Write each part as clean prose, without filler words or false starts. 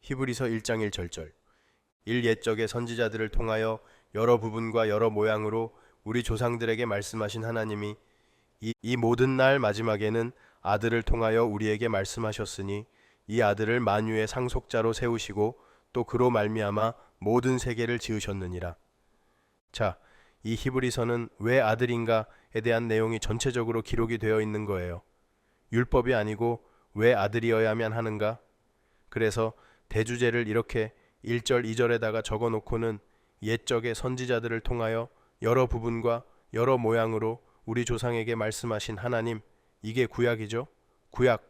히브리서 1장 1절절 옛적의 선지자들을 통하여 여러 부분과 여러 모양으로 우리 조상들에게 말씀하신 하나님이 이 모든 날 마지막에는 아들을 통하여 우리에게 말씀하셨으니 이 아들을 만유의 상속자로 세우시고 또 그로 말미암아 모든 세계를 지으셨느니라. 자, 이 히브리서는 왜 아들인가에 대한 내용이 전체적으로 기록이 되어 있는 거예요. 율법이 아니고 왜 아들이어야만 하는가? 그래서 대주제를 이렇게 1절 2절에다가 적어 놓고는 옛적의 선지자들을 통하여 여러 부분과 여러 모양으로 우리 조상에게 말씀하신 하나님, 이게 구약이죠. 구약.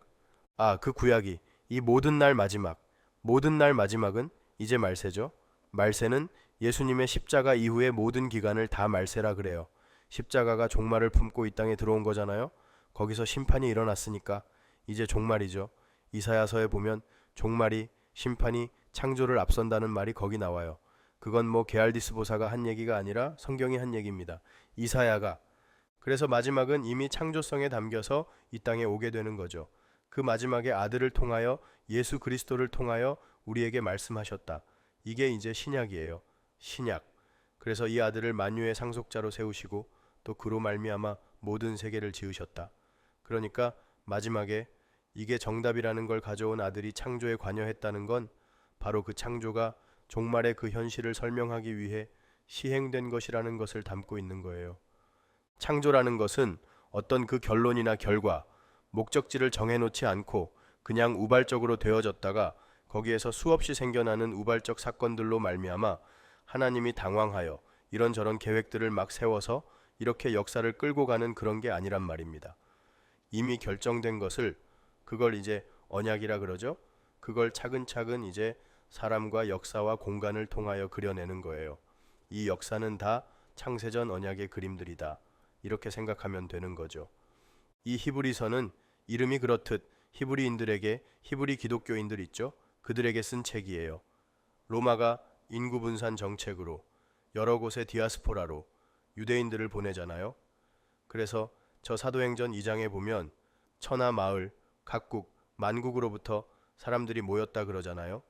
그 구약이 이 모든 날 마지막은 이제 말세죠. 말세는 예수님의 십자가 이후의 모든 기간을 다 말세라 그래요. 십자가가 종말을 품고 이 땅에 들어온 거잖아요. 거기서 심판이 일어났으니까 이제 종말이죠. 이사야서에 보면 종말이, 심판이 창조를 앞선다는 말이 거기 나와요. 그건 뭐 게알디스 보사가 한 얘기가 아니라 성경이 한 얘기입니다. 이사야가. 그래서 마지막은 이미 창조성에 담겨서 이 땅에 오게 되는 거죠. 그 마지막에 아들을 통하여, 예수 그리스도를 통하여 우리에게 말씀하셨다. 이게 이제 신약이에요. 신약. 그래서 이 아들을 만유의 상속자로 세우시고 또 그로 말미암아 모든 세계를 지으셨다. 그러니까 마지막에 이게 정답이라는 걸 가져온 아들이 창조에 관여했다는 건 바로 그 창조가 종말의 그 현실을 설명하기 위해 시행된 것이라는 것을 담고 있는 거예요. 창조라는 것은 어떤 그 결론이나 결과, 목적지를 정해놓지 않고 그냥 우발적으로 되어졌다가 거기에서 수없이 생겨나는 우발적 사건들로 말미암아 하나님이 당황하여 이런저런 계획들을 막 세워서 이렇게 역사를 끌고 가는 그런 게 아니란 말입니다. 이미 결정된 것을, 그걸 이제 언약이라 그러죠. 그걸 차근차근 이제 사람과 역사와 공간을 통하여 그려내는 거예요. 이 역사는 다 창세전 언약의 그림들이다. 이렇게 생각하면 되는 거죠. 이 히브리서는 이름이 그렇듯 히브리인들에게, 히브리 기독교인들 있죠? 그들에게 쓴 책이에요. 로마가 인구 분산 정책으로 여러 곳의 디아스포라로 유대인들을 보내잖아요. 그래서 저 사도행전 2장에 보면 천하 마을, 각국, 만국으로부터 사람들이 모였다 그러잖아요.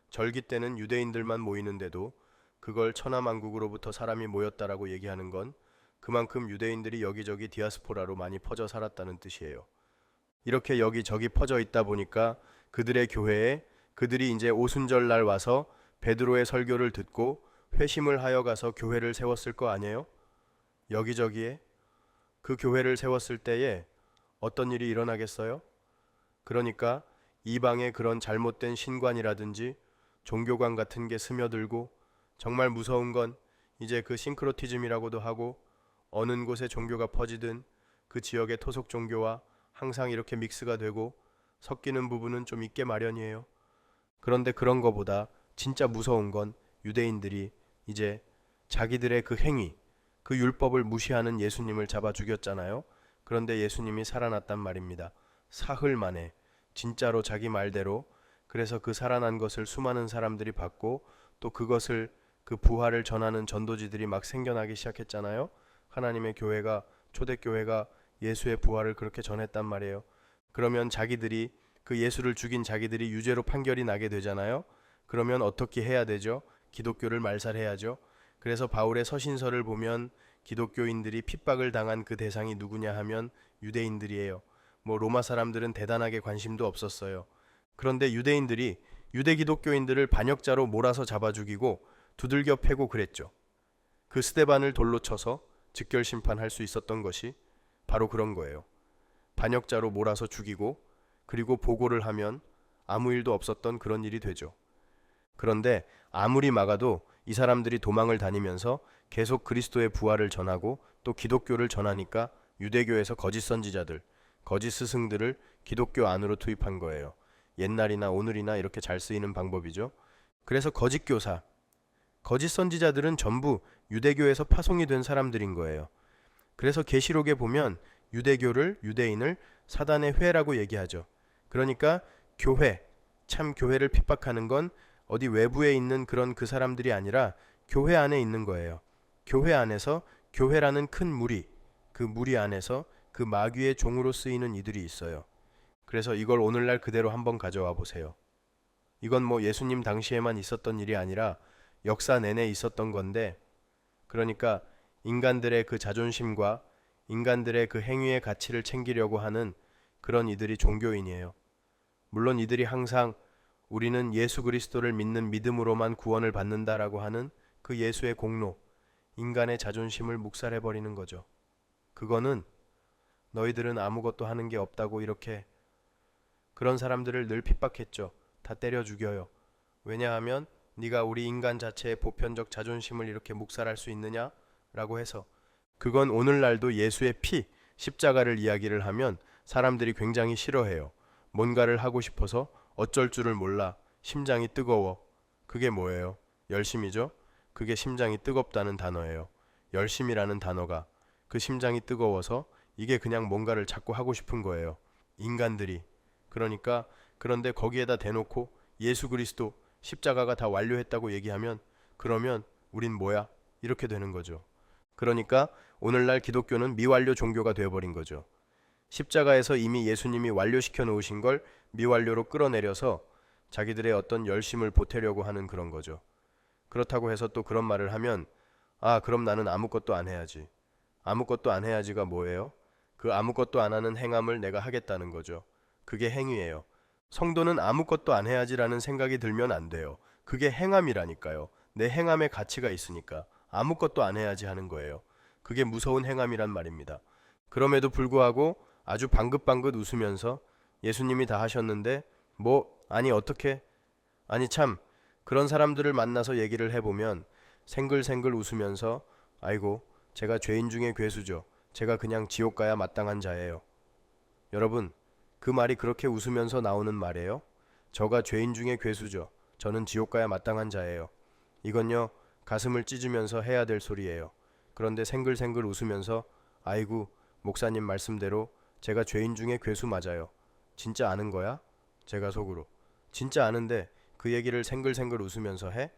절기 때는 유대인들만 모이는데도 그걸 천하만국으로부터 사람이 모였다라고 얘기하는 건 그만큼 유대인들이 여기저기 디아스포라로 많이 퍼져 살았다는 뜻이에요. 이렇게 여기저기 퍼져 있다 보니까 그들의 교회에 그들이 이제 오순절날 와서 베드로의 설교를 듣고 회심을 하여 가서 교회를 세웠을 거 아니에요? 여기저기에 그 교회를 세웠을 때에 어떤 일이 일어나겠어요? 그러니까 이방의 그런 잘못된 신관이라든지 종교관 같은 게 스며들고, 정말 무서운 건 이제 그 싱크로티즘이라고도 하고 어느 곳에 종교가 퍼지든 그 지역의 토속 종교와 항상 이렇게 믹스가 되고 섞이는 부분은 좀 있게 마련이에요. 그런데 그런 거보다 진짜 무서운 건 유대인들이 이제 자기들의 그 행위, 그 율법을 무시하는 예수님을 잡아 죽였잖아요. 그런데 예수님이 살아났단 말입니다. 사흘 만에 진짜로 자기 말대로. 그래서 그 살아난 것을 수많은 사람들이 받고 또 그것을, 그 부활을 전하는 전도지들이 막 생겨나기 시작했잖아요. 하나님의 교회가, 초대교회가 예수의 부활을 그렇게 전했단 말이에요. 그러면 자기들이, 그 예수를 죽인 자기들이 유죄로 판결이 나게 되잖아요. 그러면 어떻게 해야 되죠? 기독교를 말살해야죠. 그래서 바울의 서신서를 보면 기독교인들이 핍박을 당한 그 대상이 누구냐 하면 유대인들이에요. 뭐 로마 사람들은 대단하게 관심도 없었어요. 그런데 유대인들이 유대 기독교인들을 반역자로 몰아서 잡아 죽이고 두들겨 패고 그랬죠. 그 스데반을 돌로 쳐서 즉결 심판할 수 있었던 것이 바로 그런 거예요. 반역자로 몰아서 죽이고 그리고 보고를 하면 아무 일도 없었던 그런 일이 되죠. 그런데 아무리 막아도 이 사람들이 도망을 다니면서 계속 그리스도의 부활을 전하고 또 기독교를 전하니까 유대교에서 거짓 선지자들, 거짓 스승들을 기독교 안으로 투입한 거예요. 옛날이나 오늘이나 이렇게 잘 쓰이는 방법이죠. 그래서 거짓 교사, 거짓 선지자들은 전부 유대교에서 파송이 된 사람들인 거예요. 그래서 계시록에 보면 유대교를, 유대인을 사단의 회라고 얘기하죠. 그러니까 교회, 참 교회를 핍박하는 건 어디 외부에 있는 그런 그 사람들이 아니라 교회 안에 있는 거예요. 교회 안에서, 교회라는 큰 무리, 그 무리 안에서 그 마귀의 종으로 쓰이는 이들이 있어요. 그래서 이걸 오늘날 그대로 한번 가져와 보세요. 이건 뭐 예수님 당시에만 있었던 일이 아니라 역사 내내 있었던 건데, 그러니까 인간들의 그 자존심과 인간들의 그 행위의 가치를 챙기려고 하는 그런 이들이 종교인이에요. 물론 이들이 항상 우리는 예수 그리스도를 믿는 믿음으로만 구원을 받는다라고 하는 그 예수의 공로, 인간의 자존심을 묵살해버리는 거죠. 그거는 너희들은 아무것도 하는 게 없다고 이렇게 그런 사람들을 늘 핍박했죠. 다 때려 죽여요. 왜냐하면 네가 우리 인간 자체의 보편적 자존심을 이렇게 묵살할 수 있느냐? 라고 해서 그건 오늘날도 예수의 피, 십자가를 이야기를 하면 사람들이 굉장히 싫어해요. 뭔가를 하고 싶어서 어쩔 줄을 몰라. 심장이 뜨거워. 그게 뭐예요? 열심이죠? 그게 심장이 뜨겁다는 단어예요. 열심이라는 단어가 그 심장이 뜨거워서 이게 그냥 뭔가를 자꾸 하고 싶은 거예요. 인간들이. 그러니까 그런데 거기에다 대놓고 예수 그리스도 십자가가 다 완료했다고 얘기하면 그러면 우린 뭐야? 이렇게 되는 거죠. 그러니까 오늘날 기독교는 미완료 종교가 되어버린 거죠. 십자가에서 이미 예수님이 완료시켜 놓으신 걸 미완료로 끌어내려서 자기들의 어떤 열심을 보태려고 하는 그런 거죠. 그렇다고 해서 또 그런 말을 하면 아, 그럼 나는 아무것도 안 해야지. 아무것도 안 해야지가 뭐예요? 그 아무것도 안 하는 행함을 내가 하겠다는 거죠. 그게 행위예요. 성도는 아무것도 안 해야지라는 생각이 들면 안 돼요. 그게 행함이라니까요. 내 행함의 가치가 있으니까 아무것도 안 해야지 하는 거예요. 그게 무서운 행함이란 말입니다. 그럼에도 불구하고 아주 방긋방긋 웃으면서 예수님이 다 하셨는데 아니 어떻게? 아니 참 그런 사람들을 만나서 얘기를 해보면 생글생글 웃으면서 아이고 제가 죄인 중에 괴수죠. 제가 그냥 지옥 가야 마땅한 자예요. 여러분 그 말이 그렇게 웃으면서 나오는 말이에요? 저가 죄인 중에 괴수죠. 저는 지옥 가야 마땅한 자예요. 이건요 가슴을 찢으면서 해야 될 소리예요. 그런데 생글생글 웃으면서 아이고 목사님 말씀대로 제가 죄인 중에 괴수 맞아요. 진짜 아는 거야? 제가 속으로 진짜 아는데 그 얘기를 생글생글 웃으면서 해?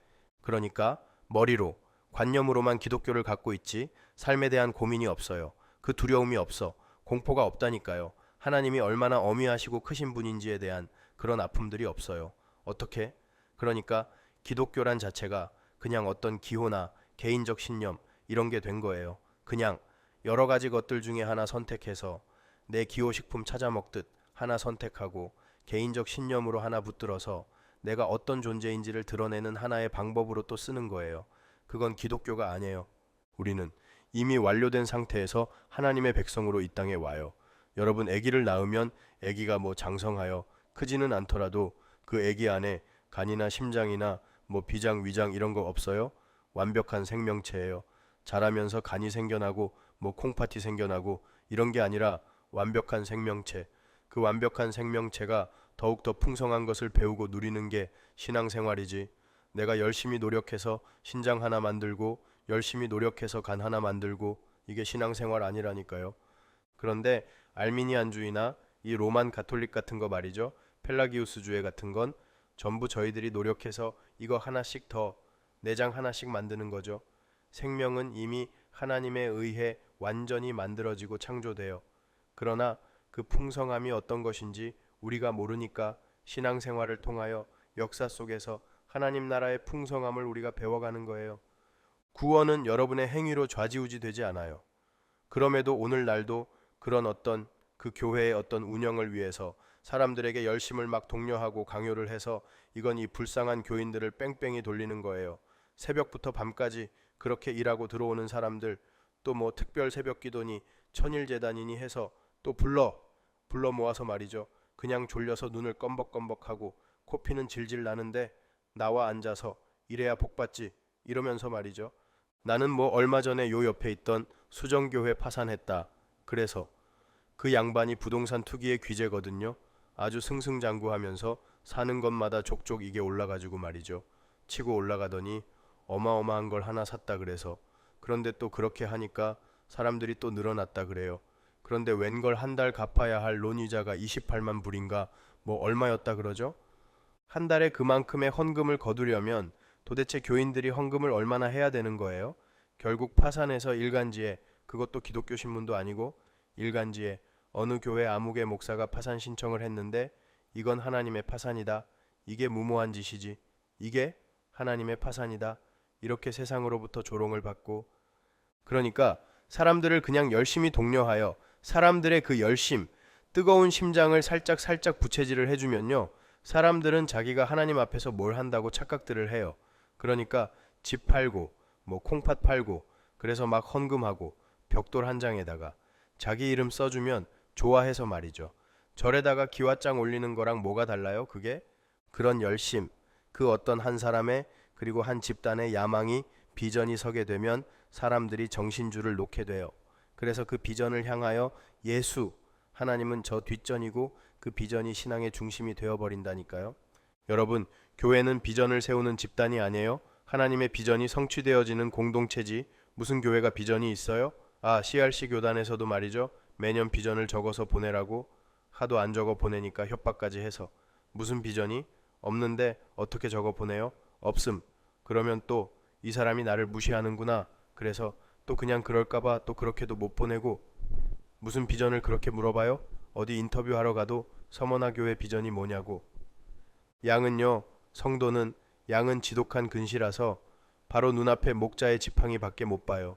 그러니까 머리로 관념으로만 기독교를 갖고 있지 삶에 대한 고민이 없어요. 그 두려움이 없어. 공포가 없다니까요. 하나님이 얼마나 어미하시고 크신 분인지에 대한 그런 아픔들이 없어요. 어떻게? 그러니까 기독교란 자체가 그냥 어떤 기호나 개인적 신념 이런 게 된 거예요. 그냥 여러 가지 것들 중에 하나 선택해서 내 기호식품 찾아 먹듯 하나 선택하고 개인적 신념으로 하나 붙들어서 내가 어떤 존재인지를 드러내는 하나의 방법으로 또 쓰는 거예요. 그건 기독교가 아니에요. 우리는 이미 완료된 상태에서 하나님의 백성으로 이 땅에 와요. 여러분 아기를 낳으면 아기가 장성하여 크지는 않더라도 그 아기 안에 간이나 심장이나 비장 위장 이런 거 없어요? 완벽한 생명체예요. 자라면서 간이 생겨나고 콩팥이 생겨나고 이런 게 아니라 완벽한 생명체. 그 완벽한 생명체가 더욱더 풍성한 것을 배우고 누리는 게 신앙생활이지. 내가 열심히 노력해서 신장 하나 만들고 열심히 노력해서 간 하나 만들고 이게 신앙생활 아니라니까요. 그런데 알미니안주의나 이 로만 가톨릭 같은 거 말이죠. 펠라기우스주의 같은 건 전부 저희들이 노력해서 이거 하나씩 더 내장 하나씩 만드는 거죠. 생명은 이미 하나님에 의해 완전히 만들어지고 창조돼요. 그러나 그 풍성함이 어떤 것인지 우리가 모르니까 신앙생활을 통하여 역사 속에서 하나님 나라의 풍성함을 우리가 배워가는 거예요. 구원은 여러분의 행위로 좌지우지 되지 않아요. 그럼에도 오늘날도 그런 어떤 그 교회의 어떤 운영을 위해서 사람들에게 열심을 막 독려하고 강요를 해서 이건 이 불쌍한 교인들을 뺑뺑이 돌리는 거예요. 새벽부터 밤까지 그렇게 일하고 들어오는 사람들 또 특별 새벽 기도니 천일재단이니 해서 또 불러 모아서 말이죠. 그냥 졸려서 눈을 껌벅껌벅하고 코피는 질질 나는데 나와 앉아서 이래야 복받지 이러면서 말이죠. 나는 얼마 전에 요 옆에 있던 수정교회 파산했다. 그래서 그 양반이 부동산 투기의 귀재거든요. 아주 승승장구하면서 사는 것마다 족족 이게 올라가지고 말이죠. 치고 올라가더니 어마어마한 걸 하나 샀다 그래서. 그런데 또 그렇게 하니까 사람들이 또 늘어났다 그래요. 그런데 웬걸 한 달 갚아야 할 론이자가 28만 불인가 얼마였다 그러죠? 한 달에 그만큼의 헌금을 거두려면 도대체 교인들이 헌금을 얼마나 해야 되는 거예요? 결국 파산해서 일간지에, 그것도 기독교 신문도 아니고 일간지에 어느 교회 아무개 목사가 파산 신청을 했는데 이건 하나님의 파산이다. 이게 무모한 짓이지. 이게 하나님의 파산이다. 이렇게 세상으로부터 조롱을 받고, 그러니까 사람들을 그냥 열심히 독려하여 사람들의 그 열심, 뜨거운 심장을 살짝 부채질을 해주면요, 사람들은 자기가 하나님 앞에서 뭘 한다고 착각들을 해요. 그러니까 집 팔고 뭐 콩팥 팔고 그래서 막 헌금하고 벽돌 한 장에다가 자기 이름 써주면 좋아해서 말이죠. 절에다가 기와장 올리는 거랑 뭐가 달라요? 그게 그런 열심, 그 어떤 한 사람의 그리고 한 집단의 야망이 비전이 서게 되면 사람들이 정신줄을 놓게 돼요. 그래서 그 비전을 향하여 예수, 하나님은 저 뒷전이고 그 비전이 신앙의 중심이 되어버린다니까요. 여러분, 교회는 비전을 세우는 집단이 아니에요. 하나님의 비전이 성취되어지는 공동체지. 무슨 교회가 비전이 있어요? CRC 교단에서도 말이죠. 매년 비전을 적어서 보내라고 하도 안 적어 보내니까 협박까지 해서. 무슨 비전이? 없는데 어떻게 적어 보내요? 없음. 그러면 또 이 사람이 나를 무시하는구나. 그래서 또 그냥 그럴까봐 또 그렇게도 못 보내고. 무슨 비전을 그렇게 물어봐요? 어디 인터뷰하러 가도 서머나 교회 비전이 뭐냐고. 양은요, 성도는 양은 지독한 근시라서 바로 눈앞에 목자의 지팡이 밖에 못 봐요.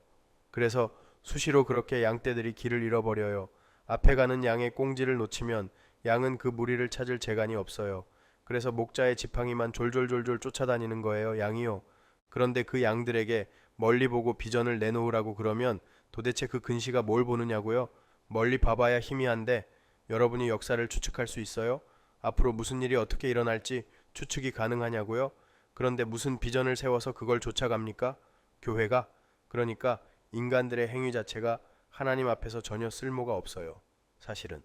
그래서 수시로 그렇게 양떼들이 길을 잃어버려요. 앞에 가는 양의 꽁지를 놓치면 양은 그 무리를 찾을 재간이 없어요. 그래서 목자의 지팡이만 졸졸졸졸 쫓아다니는 거예요, 양이요. 그런데 그 양들에게 멀리 보고 비전을 내놓으라고 그러면 도대체 그 근시가 뭘 보느냐고요? 멀리 봐봐야 희미한데 여러분이 역사를 추측할 수 있어요? 앞으로 무슨 일이 어떻게 일어날지 추측이 가능하냐고요? 그런데 무슨 비전을 세워서 그걸 쫓아갑니까? 교회가? 그러니까 인간들의 행위 자체가 하나님 앞에서 전혀 쓸모가 없어요. 사실은.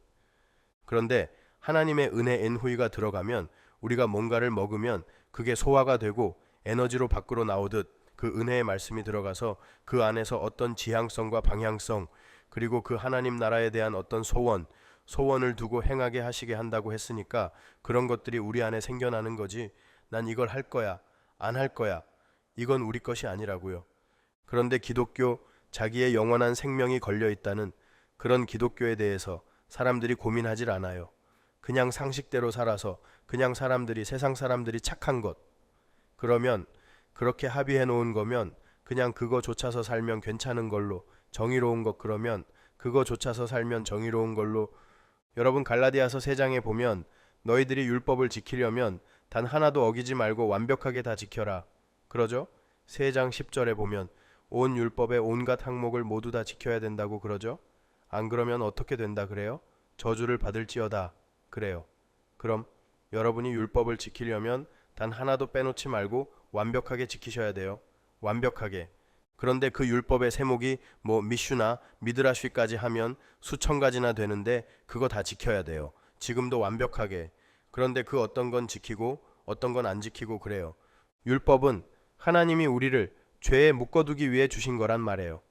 그런데 하나님의 은혜 엔후이가 들어가면 우리가 뭔가를 먹으면 그게 소화가 되고 에너지로 밖으로 나오듯 그 은혜의 말씀이 들어가서 그 안에서 어떤 지향성과 방향성 그리고 그 하나님 나라에 대한 어떤 소원을 두고 행하게 하시게 한다고 했으니까 그런 것들이 우리 안에 생겨나는 거지. 난 이걸 할 거야, 안 할 거야. 이건 우리 것이 아니라고요. 그런데 기독교, 자기의 영원한 생명이 걸려 있다는 그런 기독교에 대해서 사람들이 고민하질 않아요. 그냥 상식대로 살아서 그냥 세상 사람들이 착한 것. 그러면 그렇게 합의해 놓은 거면 그냥 그거 좇아서 살면 괜찮은 걸로, 정의로운 것 그러면 그거 좇아서 살면 정의로운 걸로. 여러분 갈라디아서 3장에 보면 너희들이 율법을 지키려면 단 하나도 어기지 말고 완벽하게 다 지켜라. 그러죠? 3장 10절에 보면 온 율법의 온갖 항목을 모두 다 지켜야 된다고 그러죠? 안 그러면 어떻게 된다 그래요? 저주를 받을지어다 그래요. 그럼 여러분이 율법을 지키려면 단 하나도 빼놓지 말고 완벽하게 지키셔야 돼요. 완벽하게. 그런데 그 율법의 세목이 뭐 미슈나 미드라쉬까지 하면 수천 가지나 되는데 그거 다 지켜야 돼요. 지금도 완벽하게. 그런데 그 어떤 건 지키고 어떤 건 안 지키고 그래요. 율법은 하나님이 우리를 죄에 묶어두기 위해 주신 거란 말이에요.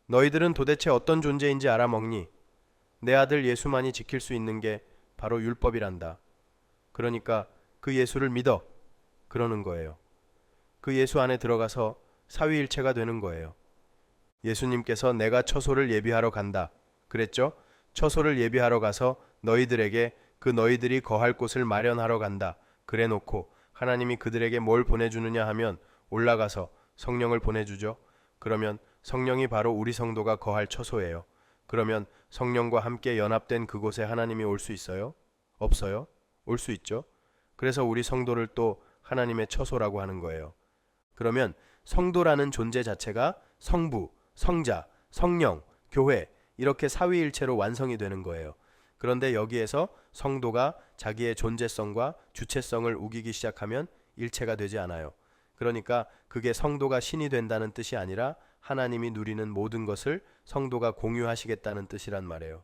너희들은 도대체 어떤 존재인지 알아먹니? 내 아들 예수만이 지킬 수 있는 게 바로 율법이란다. 그러니까 그 예수를 믿어. 그러는 거예요. 그 예수 안에 들어가서 사위일체가 되는 거예요. 예수님께서 내가 처소를 예비하러 간다. 그랬죠? 처소를 예비하러 가서 너희들에게 그 너희들이 거할 곳을 마련하러 간다. 그래 놓고 하나님이 그들에게 뭘 보내주느냐 하면 올라가서 성령을 보내주죠. 그러면 성령이 바로 우리 성도가 거할 처소예요. 그러면 성령과 함께 연합된 그곳에 하나님이 올 수 있어요? 없어요? 올 수 있죠. 그래서 우리 성도를 또 하나님의 처소라고 하는 거예요. 그러면 성도라는 존재 자체가 성부, 성자, 성령, 교회 이렇게 사위일체로 완성이 되는 거예요. 그런데 여기에서 성도가 자기의 존재성과 주체성을 우기기 시작하면 일체가 되지 않아요. 그러니까 그게 성도가 신이 된다는 뜻이 아니라 하나님이 누리는 모든 것을 성도가 공유하시겠다는 뜻이란 말이에요.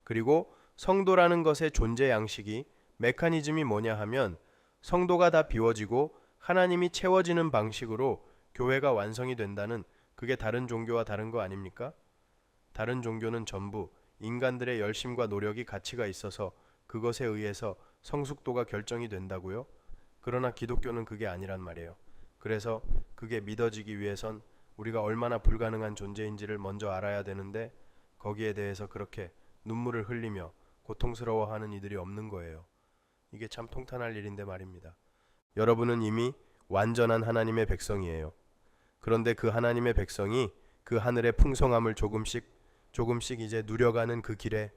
그리고 성도라는 것의 존재 양식이 메커니즘이 뭐냐 하면 성도가 다 비워지고 하나님이 채워지는 방식으로 교회가 완성이 된다는, 그게 다른 종교와 다른 거 아닙니까? 다른 종교는 전부 인간들의 열심과 노력이 가치가 있어서 그것에 의해서 성숙도가 결정이 된다고요. 그러나 기독교는 그게 아니란 말이에요. 그래서 그게 믿어지기 위해선 우리가 얼마나 불가능한 존재인지를 먼저 알아야 되는데 거기에 대해서 그렇게 눈물을 흘리며 고통스러워하는 이들이 없는 거예요. 이게 참 통탄할 일인데 말입니다. 여러분은 이미 완전한 하나님의 백성이에요. 그런데 그 하나님의 백성이 그 하늘의 풍성함을 조금씩 이제 누려가는 그 길에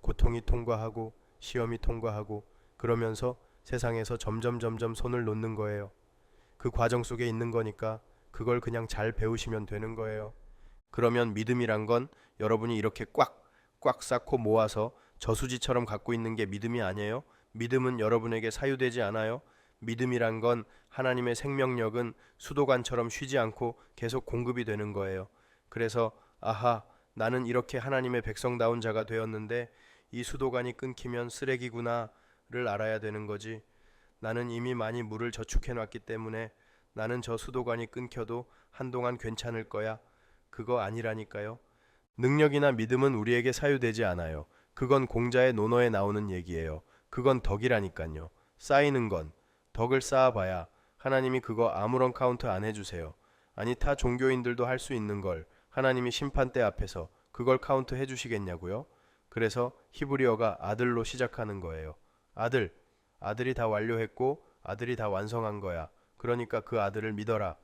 고통이 통과하고 시험이 통과하고 그러면서 세상에서 점점 손을 놓는 거예요. 그 과정 속에 있는 거니까 그걸 그냥 잘 배우시면 되는 거예요. 그러면 믿음이란 건 여러분이 이렇게 꽉 쌓고 모아서 저수지처럼 갖고 있는 게 믿음이 아니에요. 믿음은 여러분에게 사유되지 않아요. 믿음이란 건 하나님의 생명력은 수도관처럼 쉬지 않고 계속 공급이 되는 거예요. 그래서 아하, 나는 이렇게 하나님의 백성다운 자가 되었는데 이 수도관이 끊기면 쓰레기구나를 알아야 되는 거지. 나는 이미 많이 물을 저축해 놨기 때문에 나는 저 수도관이 끊겨도 한동안 괜찮을 거야. 그거 아니라니까요. 능력이나 믿음은 우리에게 사유되지 않아요. 그건 공자의 논어에 나오는 얘기예요. 그건 덕이라니까요. 쌓이는 건 덕을 쌓아봐야 하나님이 그거 아무런 카운트 안 해주세요. 아니 타 종교인들도 할 수 있는 걸 하나님이 심판대 앞에서 그걸 카운트 해주시겠냐고요? 그래서 히브리어가 아들로 시작하는 거예요. 아들이 다 완료했고 아들이 다 완성한 거야. 그러니까 그 아들을 믿어라.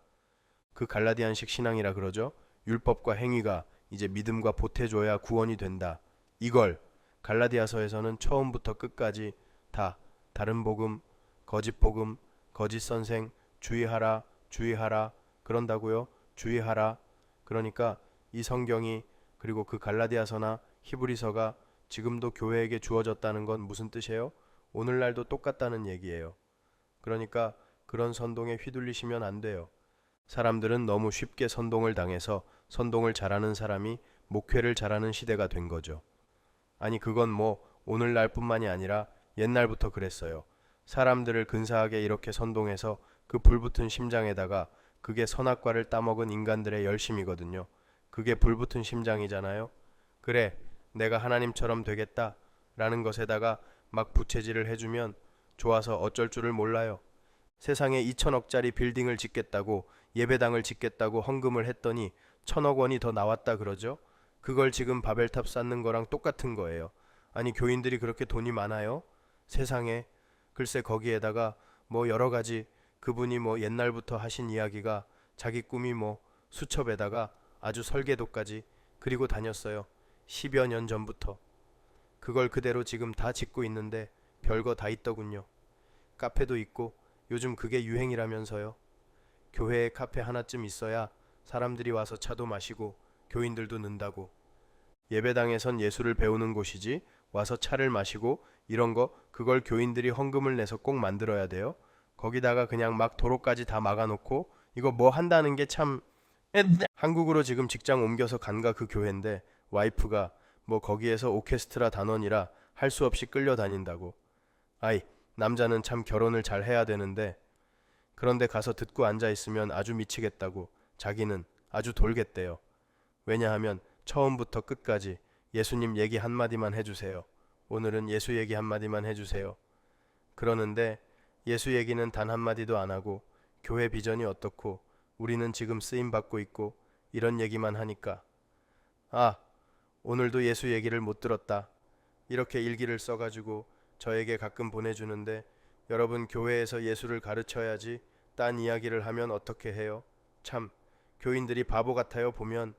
그 갈라디안식 신앙이라 그러죠. 율법과 행위가 이제 믿음과 보태줘야 구원이 된다. 이걸 갈라디아서에서는 처음부터 끝까지 다 다른 복음, 거짓 복음, 거짓 선생, 주의하라, 주의하라 그런다고요. 주의하라. 그러니까 이 성경이 그리고 그 갈라디아서나 히브리서가 지금도 교회에게 주어졌다는 건 무슨 뜻이에요? 오늘날도 똑같다는 얘기예요. 그러니까 그런 선동에 휘둘리시면 안 돼요. 사람들은 너무 쉽게 선동을 당해서 선동을 잘하는 사람이 목회를 잘하는 시대가 된 거죠. 아니 그건 뭐 오늘날뿐만이 아니라 옛날부터 그랬어요. 사람들을 근사하게 이렇게 선동해서 그 불붙은 심장에다가 그게 선악과를 따먹은 인간들의 열심이거든요. 그게 불붙은 심장이잖아요. 그래, 내가 하나님처럼 되겠다 라는 것에다가 막 부채질을 해주면 좋아서 어쩔 줄을 몰라요. 세상에 2천억짜리 빌딩을 짓겠다고 예배당을 짓겠다고 헌금을 했더니 1,000억 원이 더 나왔다 그러죠. 그걸 지금 바벨탑 쌓는 거랑 똑같은 거예요. 아니 교인들이 그렇게 돈이 많아요? 세상에. 글쎄 거기에다가 뭐 여러 가지 그분이 뭐 옛날부터 하신 이야기가 자기 꿈이 뭐 수첩에다가 아주 설계도까지 그리고 다녔어요. 10여 년 전부터. 그걸 그대로 지금 다 짓고 있는데 별거 다 있더군요. 카페도 있고 요즘 그게 유행이라면서요. 교회에 카페 하나쯤 있어야 사람들이 와서 차도 마시고 교인들도 는다고. 예배당에선 예수를 배우는 곳이지 와서 차를 마시고 이런 거 그걸 교인들이 헌금을 내서 꼭 만들어야 돼요. 거기다가 그냥 막 도로까지 다 막아놓고 이거 뭐 한다는 게 참. 한국으로 지금 직장 옮겨서 간가 그 교회인데 와이프가 뭐 거기에서 오케스트라 단원이라 할 수 없이 끌려다닌다고. 아이 남자는 참 결혼을 잘 해야 되는데 그런데 가서 듣고 앉아있으면 아주 미치겠다고 자기는 아주 돌겠대요. 왜냐하면 처음부터 끝까지 예수님 얘기 한마디만 해주세요. 오늘은 예수 얘기 한마디만 해주세요. 그러는데 예수 얘기는 단 한마디도 안 하고 교회 비전이 어떻고 우리는 지금 쓰임받고 있고 이런 얘기만 하니까 아 오늘도 예수 얘기를 못 들었다. 이렇게 일기를 써가지고 저에게 가끔 보내주는데 여러분 교회에서 예수를 가르쳐야지 딴 이야기를 하면 어떻게 해요? 참 교인들이 바보 같아요 보면.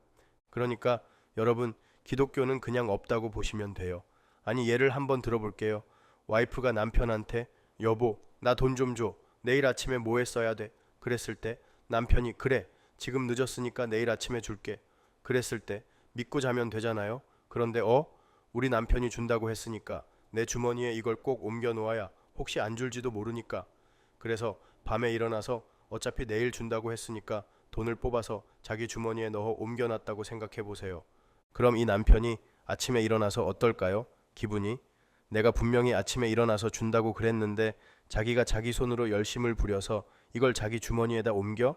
그러니까 여러분 기독교는 그냥 없다고 보시면 돼요. 아니 예를 한번 들어볼게요. 와이프가 남편한테 여보 나 돈 좀 줘. 내일 아침에 뭐 했어야 돼? 그랬을 때 남편이 그래 지금 늦었으니까 내일 아침에 줄게. 그랬을 때 믿고 자면 되잖아요. 그런데 우리 남편이 준다고 했으니까 내 주머니에 이걸 꼭 옮겨 놓아야 혹시 안 줄지도 모르니까. 그래서 밤에 일어나서 어차피 내일 준다고 했으니까 돈을 뽑아서 자기 주머니에 넣어 옮겨놨다고 생각해 보세요. 그럼 이 남편이 아침에 일어나서 어떨까요? 기분이? 내가 분명히 아침에 일어나서 준다고 그랬는데 자기가 자기 손으로 열심을 부려서 이걸 자기 주머니에다 옮겨?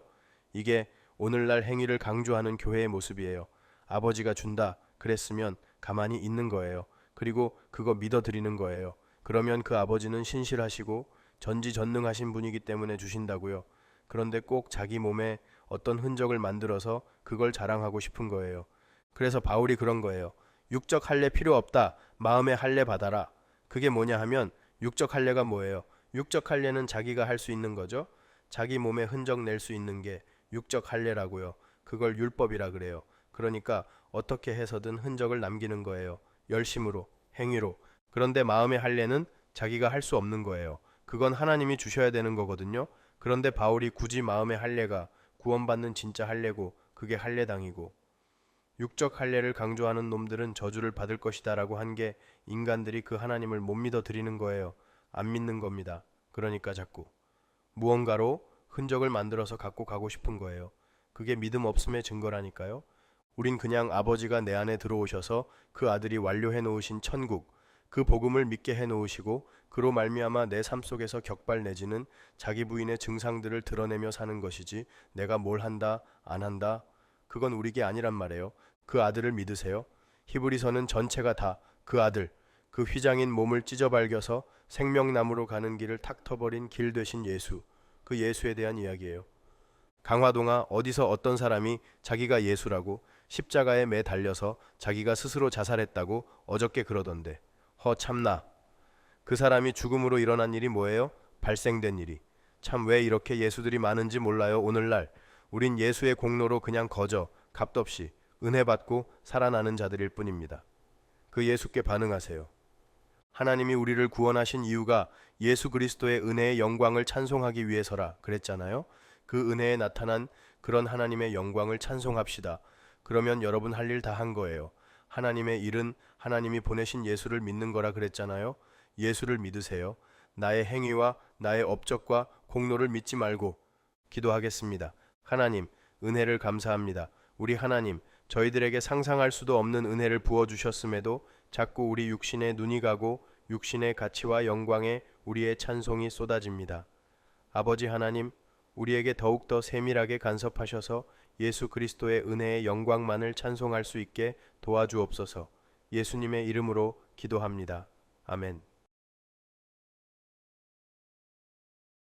이게 오늘날 행위를 강조하는 교회의 모습이에요. 아버지가 준다 그랬으면 가만히 있는 거예요. 그리고 그거 믿어드리는 거예요. 그러면 그 아버지는 신실하시고 전지전능하신 분이기 때문에 주신다고요. 그런데 꼭 자기 몸에 어떤 흔적을 만들어서 그걸 자랑하고 싶은 거예요. 그래서 바울이 그런 거예요. 육적 할례 필요 없다. 마음의 할례 받아라. 그게 뭐냐 하면 육적 할례가 뭐예요? 육적 할례는 자기가 할 수 있는 거죠. 자기 몸에 흔적 낼 수 있는 게 육적 할례라고요. 그걸 율법이라 그래요. 그러니까 어떻게 해서든 흔적을 남기는 거예요. 열심으로, 행위로. 그런데 마음의 할례는 자기가 할 수 없는 거예요. 그건 하나님이 주셔야 되는 거거든요. 그런데 바울이 굳이 마음의 할례가 구원받는 진짜 할례고 그게 할례당이고 육적 할례를 강조하는 놈들은 저주를 받을 것이다라고 한 게 인간들이 그 하나님을 못 믿어 드리는 거예요. 안 믿는 겁니다. 그러니까 자꾸 무언가로 흔적을 만들어서 갖고 가고 싶은 거예요. 그게 믿음 없음의 증거라니까요. 우린 그냥 아버지가 내 안에 들어오셔서 그 아들이 완료해 놓으신 천국, 그 복음을 믿게 해 놓으시고 그로 말미암아 내 삶 속에서 격발 내지는 자기 부인의 증상들을 드러내며 사는 것이지 내가 뭘 한다, 안 한다, 그건 우리게 아니란 말이에요. 그 아들을 믿으세요? 히브리서는 전체가 다 그 아들, 그 휘장인 몸을 찢어 발겨서 생명나무로 가는 길을 탁 터버린 길 되신 예수, 그 예수에 대한 이야기예요. 강화동아 어디서 어떤 사람이 자기가 예수라고 십자가에 매 달려서 자기가 스스로 자살했다고 어저께 그러던데 참나. 그 사람이 죽음으로 일어난 일이 뭐예요? 발생된 일이. 참 왜 이렇게 예수들이 많은지 몰라요. 오늘날 우린 예수의 공로로 그냥 거저 값도 없이 은혜 받고 살아나는 자들일 뿐입니다. 그 예수께 반응하세요. 하나님이 우리를 구원하신 이유가 예수 그리스도의 은혜의 영광을 찬송하기 위해서라 그랬잖아요. 그 은혜에 나타난 그런 하나님의 영광을 찬송합시다. 그러면 여러분 할 일 다 한 거예요. 하나님의 일은 하나님이 보내신 예수를 믿는 거라 그랬잖아요. 예수를 믿으세요. 나의 행위와 나의 업적과 공로를 믿지 말고 기도하겠습니다. 하나님, 은혜를 감사합니다. 우리 하나님, 저희들에게 상상할 수도 없는 은혜를 부어주셨음에도 자꾸 우리 육신에 눈이 가고 육신의 가치와 영광에 우리의 찬송이 쏟아집니다. 아버지 하나님, 우리에게 더욱더 세밀하게 간섭하셔서 예수 그리스도의 은혜의 영광만을 찬송할 수 있게 도와주옵소서. 예수님의 이름으로 기도합니다. 아멘.